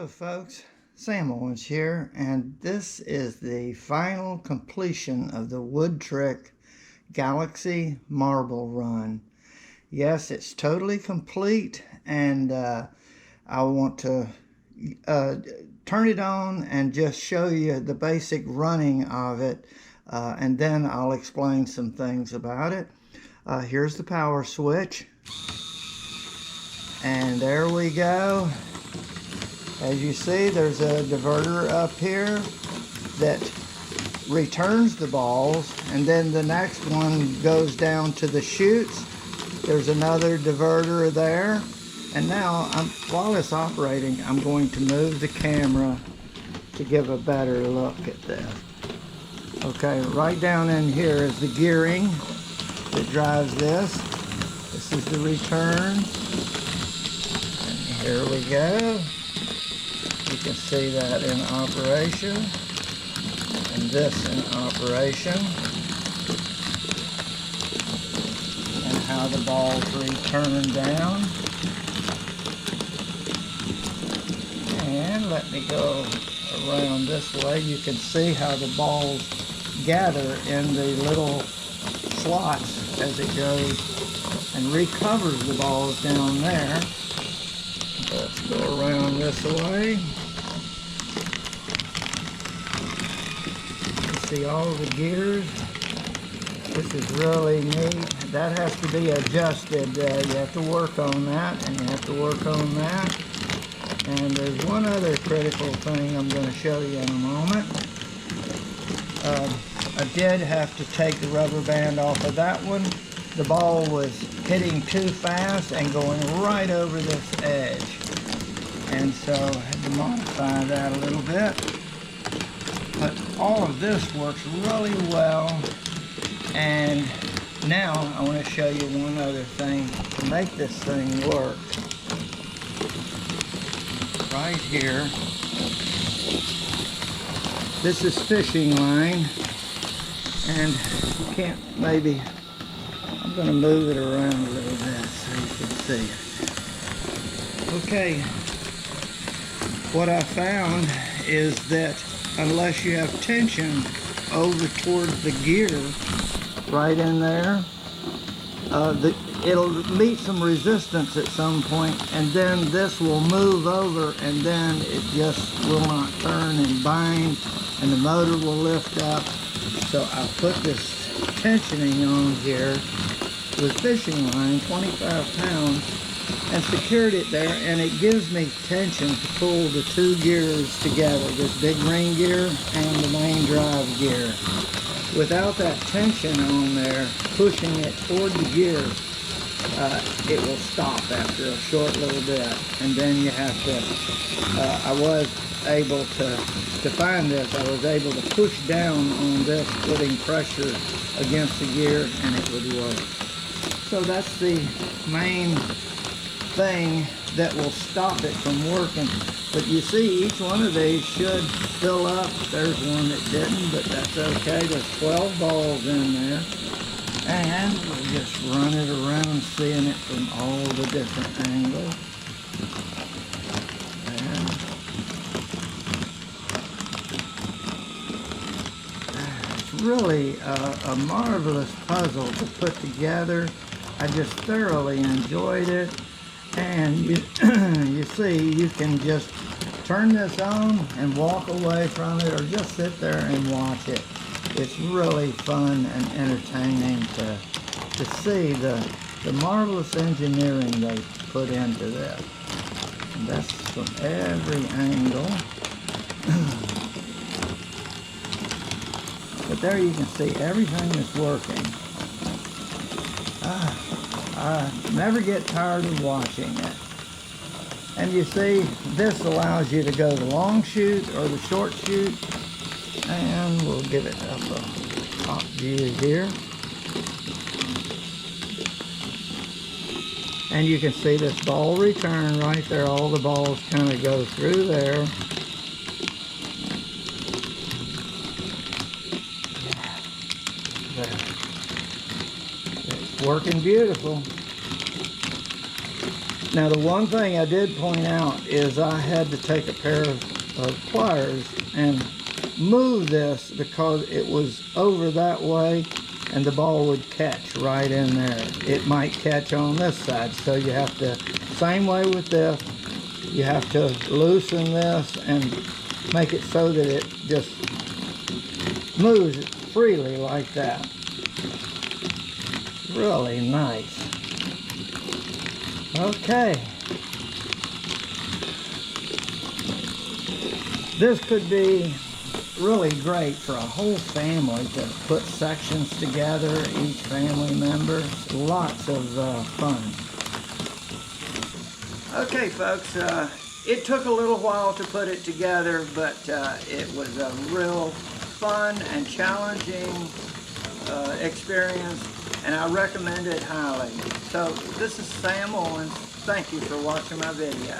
Hello folks, Sam Owens here, and this is the final completion of the Wood Trick Galaxy Marble Run. Yes, it's totally complete, and I want to turn it on and just show you the basic running of it, and then I'll explain some things about it. Here's the power switch, and there we go. As you see, there's a diverter up here that returns the balls, and then the next one goes down to the chutes. There's another diverter there, and now while it's operating, I'm going to move the camera to give a better look at this. Okay, right down in here is the gearing that drives this. This is the return, and here we go. You can see that in operation, and this in operation, and how the balls return down. And let me go around this way. You can see how the balls gather in the little slots as it goes and recovers the balls down there. Let's go around this way. You see all the gears. This is really neat. That has to be adjusted. You have to work on that, and you have to work on that. And there's one other critical thing I'm going to show you in a moment. I did have to take the rubber band off of that one. The ball was hitting too fast and going right over this edge. And so I had to modify that a little bit. But all of this works really well. And now I want to show you one other thing to make this thing work. Right here. This is fishing line. And you can't maybe... I'm going to move it around a little bit so you can see it. Okay, what I found is that unless you have tension over towards the gear right in there, it'll meet some resistance at some point, and then this will move over, and then it just will not turn and bind, and the motor will lift up. So I put this tensioning on here with fishing line, 25 pounds, and secured it there, and it gives me tension to pull the two gears together, this big ring gear and the main drive gear. Without that tension on there, pushing it toward the gear, it will stop after a short little bit, and then you have to, I was able to find this, I was able to push down on this, putting pressure against the gear, and it would work. So that's the main thing that will stop it from working. But you see, each one of these should fill up. There's one that didn't, but that's okay. There's 12 balls in there. And we'll just run it around, seeing it from all the different angles. And it's really a marvelous puzzle to put together. I just thoroughly enjoyed it. And you see, you can just turn this on and walk away from it, or just sit there and watch it. It's really fun and entertaining to see the marvelous engineering they put into this. And that's from every angle. But there you can see everything is working. I never get tired of watching it. And you see, this allows you to go the long chute or the short chute. And we'll give it up a top view here. And you can see this ball return right there. All the balls kind of go through there. It's working beautiful. Now the one thing I did point out is I had to take a pair of pliers and move this because it was over that way and the ball would catch right in there. It might catch on this side, so you have to, same way with this, you have to loosen this and make it so that it just moves freely like that. Really nice. Okay. This could be really great for a whole family to put sections together, each family member. Lots of fun. Okay folks, it took a little while to put it together, but it was a real fun and challenging experience, and I recommend it highly. So this is Sam Owens. Thank you for watching my video.